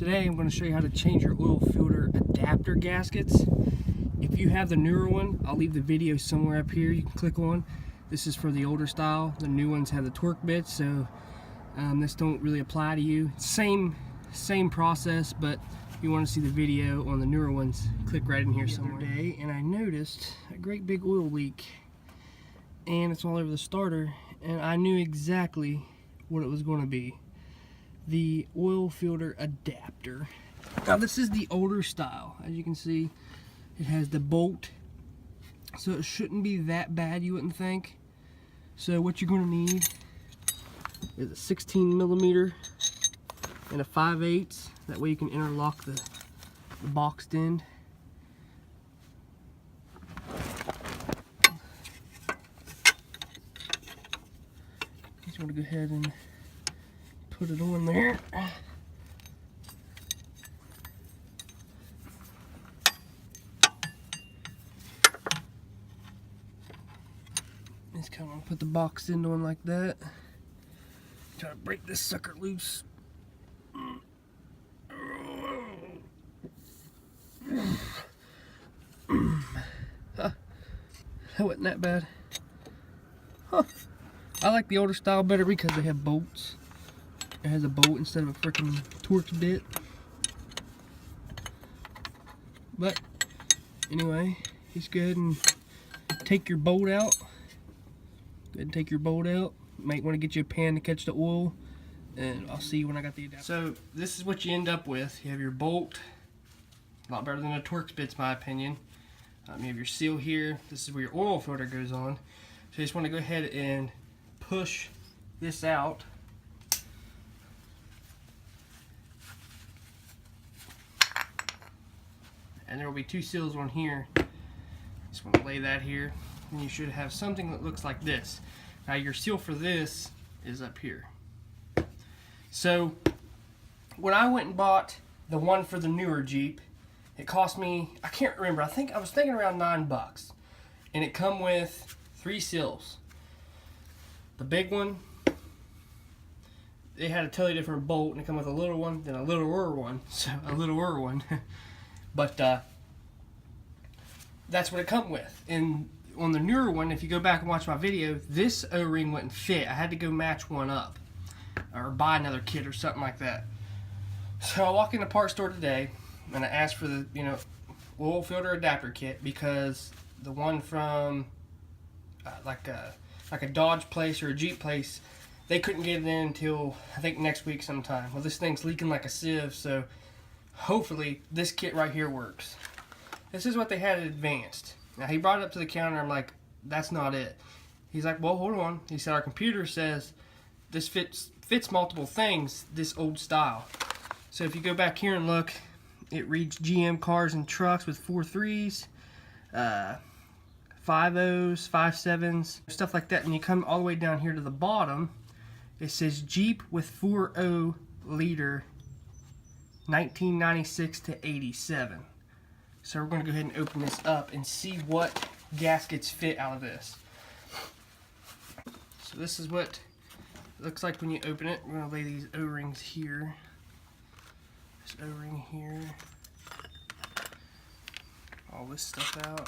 Today I'm going to show you how to change your oil filter adapter gaskets. If you have the newer one, I'll leave the video somewhere up here you can click on. This is for the older style. The new ones have the torque bits, so this don't really apply to you. Same process, but if you want to see the video on the newer ones, click right in here somewhere. And I noticed a great big oil leak, and it's all over the starter, and I knew exactly what it was going to be. The oil filter adapter. Now this is the older style. As you can see, it has the bolt, so it shouldn't be that bad, you wouldn't think. So what you're going to need is a 16mm and a 5/8. That way you can interlock the boxed end. Just want to go ahead and put it on there. Just kind of put the box end on like that. Try to break this sucker loose. That wasn't that bad. Huh. I like the older style better because they have bolts. It has a bolt instead of a freaking torque bit. But anyway, just go ahead and take your bolt out. Go ahead and take your bolt out. You might want to get you a pan to catch the oil, and I'll see you when I got the adapter. So this is what you end up with. You have your bolt, a lot better than a torque bit's, my opinion. You have your seal here. This is where your oil filter goes on. So you just want to go ahead and push this out. And there will be two seals on here. Just want to lay that here. And you should have something that looks like this. Now your seal for this is up here. So when I went and bought the one for the newer Jeep, it cost me, I can't remember, I was thinking around $9. And it come with 3 seals. The big one, they had a totally different bolt, and it come with a little one, then a littler one. So a littler one. But that's what it come with. And on the newer one, if you go back and watch my video, this O-ring wouldn't fit. I had to go match one up or buy another kit or something like that. So I walk in the parts store today and I asked for the oil filter adapter kit, because the one from like a Dodge place or a Jeep place, they couldn't get it in until I think next week sometime. Well, this thing's leaking like a sieve, so hopefully this kit right here works. This is what they had advanced. Now he brought it up to the counter. I'm like, that's not it. He's like, well, hold on. He said, our computer says this fits multiple things, this old style. So if you go back here and look, it reads GM cars and trucks with 4 3s, 5 0s, 5 7s, stuff like that. And you come all the way down here to the bottom, it says Jeep with 4.0 liter 1996 to 87. So we're going to go ahead and open this up and see what gaskets fit out of this. So this is what it looks like when you open it. We're going to lay these O-rings here. This O-ring here. All this stuff out.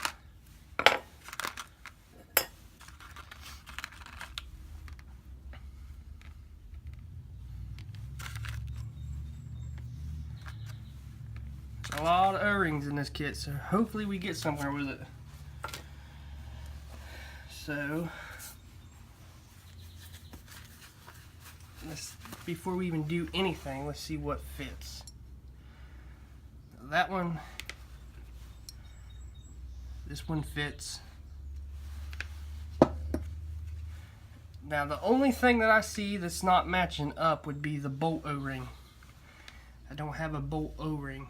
A lot of O-rings in this kit, so hopefully we get somewhere with it. So before we even do anything, let's see what fits. That one, this one fits. Now the only thing that I see that's not matching up would be the bolt O-ring. I don't have a bolt O-ring.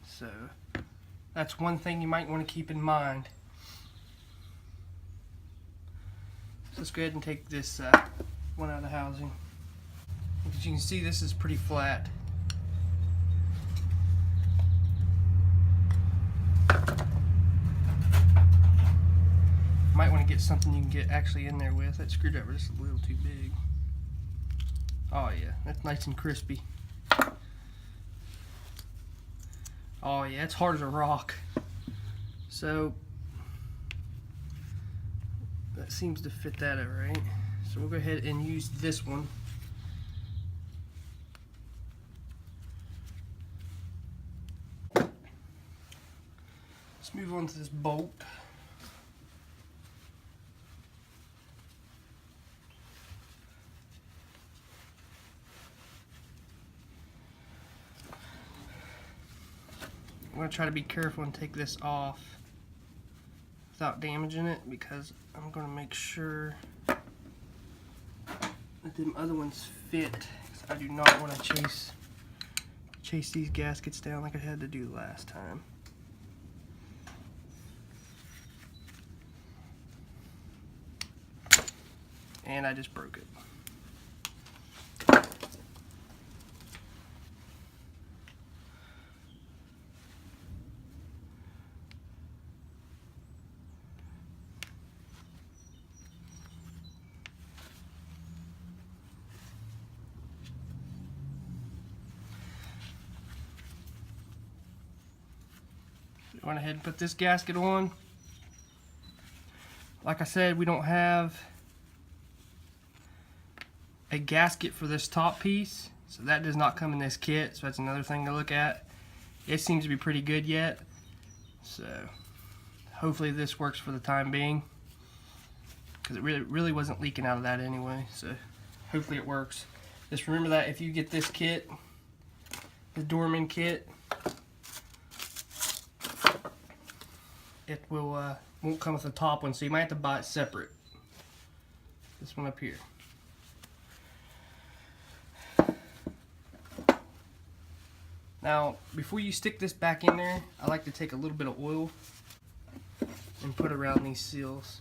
So that's one thing you might want to keep in mind. So let's go ahead and take this one out of the housing. As you can see, this is pretty flat. Might want to get something you can get actually in there with. That screwdriver is a little too big. Oh yeah, that's nice and crispy. So Oh yeah, it's hard as a rock. So that seems to fit that all right. So we'll go ahead and use this one. Let's move on to this bolt. I'm going to try to be careful and take this off without damaging it, because I'm going to make sure that them other ones fit, because I do not want to chase these gaskets down like I had to do last time. And I just broke it. Went ahead and put this gasket on. Like I said, we don't have a gasket for this top piece, so that does not come in this kit, so that's another thing to look at. It seems to be pretty good yet, so hopefully this works for the time being, because it really wasn't leaking out of that anyway, so hopefully it works. Just remember that if you get this kit, the Doorman kit, it will won't come with the top one, so you might have to buy it separate. This one up here. Now, before you stick this back in there, I like to take a little bit of oil and put around these seals.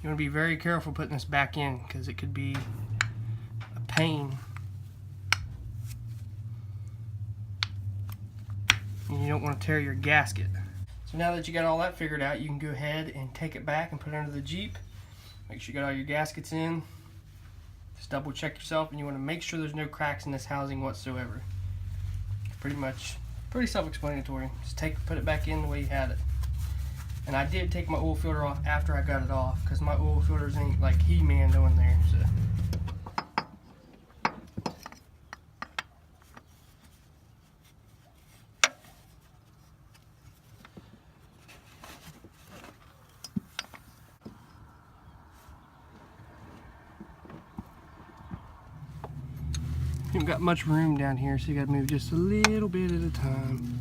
You want to be very careful putting this back in, because it could be a pain. And you don't want to tear your gasket. So now that you got all that figured out, you can go ahead and take it back and put it under the Jeep. Make sure you got all your gaskets in. Just double check yourself, and you want to make sure there's no cracks in this housing whatsoever. Pretty self-explanatory. Just put it back in the way you had it. And I did take my oil filter off after I got it off, because my oil filters ain't like He-Man doing there. So. You haven't got much room down here, so you got to move just a little bit at a time.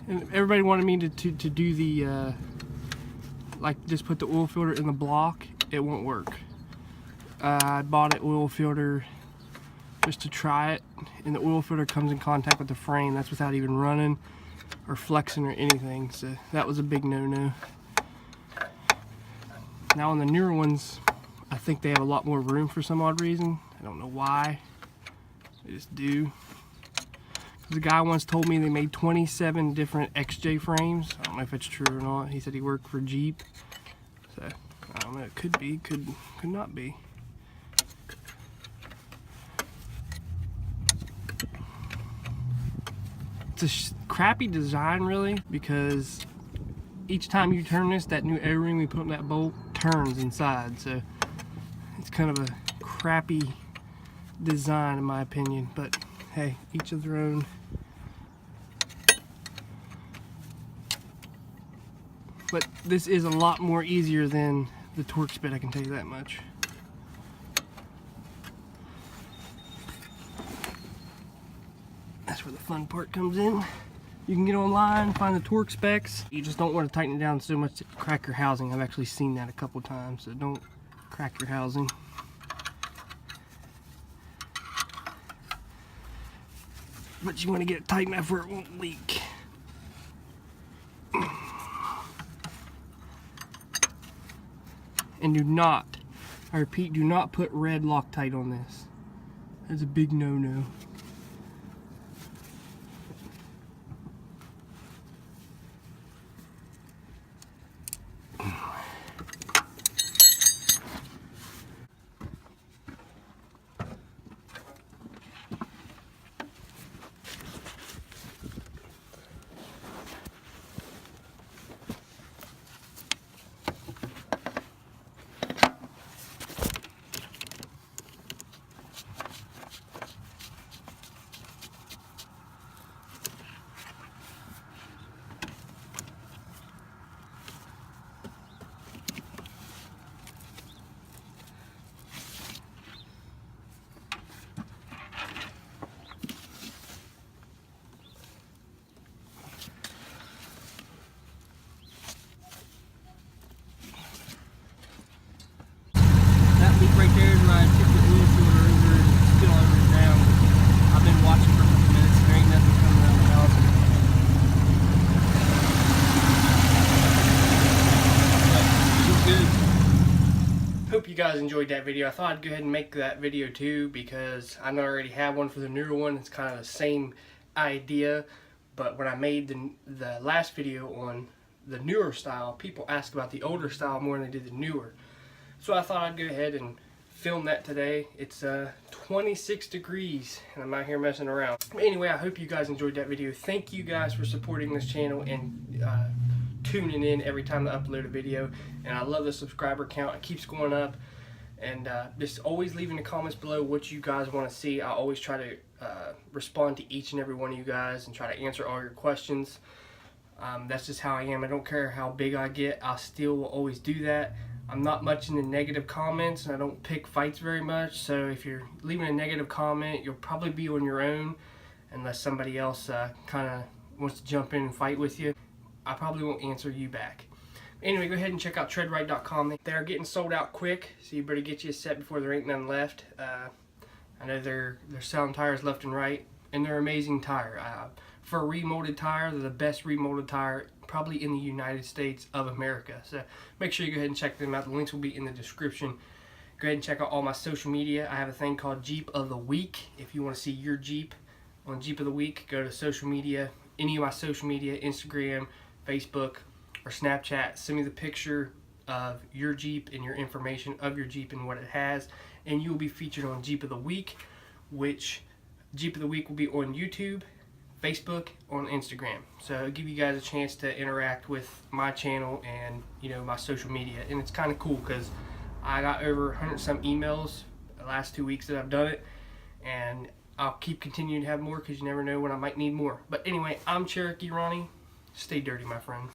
And everybody wanted me to do the, like just put the oil filter in the block. It won't work. I bought an oil filter just to try it, and the oil filter comes in contact with the frame. That's without even running or flexing or anything, so that was a big no-no. Now on the newer ones, I think they have a lot more room for some odd reason. I don't know why. They just do. The guy once told me they made 27 different XJ frames. I don't know if it's true or not. He said he worked for Jeep. So, I don't know. It could be, could not be. It's a crappy design, really, because each time you turn this, that new O-ring we put in that bolt turns inside. So, it's kind of a crappy design, in my opinion. But, hey, each of their own. But this is a lot more easier than the torque spit, I can tell you that much. That's where the fun part comes in. You can get online, find the torque specs. You just don't want to tighten it down so much to crack your housing. I've actually seen that a couple times, so don't crack your housing. but you want to get it tight enough where it won't leak. And do not, I repeat, do not put red Loctite on this. That's a big no-no. Right there is where I took the oil filter over and still over the ground. I've been watching for a couple minutes and there ain't nothing coming around the house. Good. Hope you guys enjoyed that video. I thought I'd go ahead and make that video too because I know I already have one for the newer one. It's kind of the same idea, but when I made the last video on the newer style, people asked about the older style more than they did the newer. So I thought I'd go ahead and film that today. It's 26 degrees and I'm out here messing around. Anyway, I hope you guys enjoyed that video. Thank you guys for supporting this channel and tuning in every time I upload a video. And I love the subscriber count. It keeps going up. And just always leave in the comments below what you guys want to see. I always try to respond to each and every one of you guys and try to answer all your questions. That's just how I am. I don't care how big I get. I still will always do that. I'm not much into negative comments and I don't pick fights very much, so if you're leaving a negative comment, you'll probably be on your own unless somebody else kind of wants to jump in and fight with you. I probably won't answer you back. Anyway, go ahead and check out treadright.com. They're getting sold out quick, so you better get you a set before there ain't none left. I know they're selling tires left and right, and they're amazing tire. For a remolded tire, they're the best remolded tire probably in the United States of America. So make sure you go ahead and check them out. The links will be in the description. Go ahead and check out all my social media. I have a thing called Jeep of the Week. If you want to see your Jeep on Jeep of the Week, go to social media, any of my social media, Instagram, Facebook, or Snapchat. Send me the picture of your Jeep and your information of your Jeep and what it has, and you will be featured on Jeep of the Week, which Jeep of the Week will be on YouTube, Facebook, on Instagram. So it'll give you guys a chance to interact with my channel and my social media, and it's kind of cool because I got over 100 some emails the last 2 weeks that I've done it, and I'll keep continuing to have more because you never know when I might need more. But anyway, I'm Cherokee Ronnie. Stay dirty, my friend.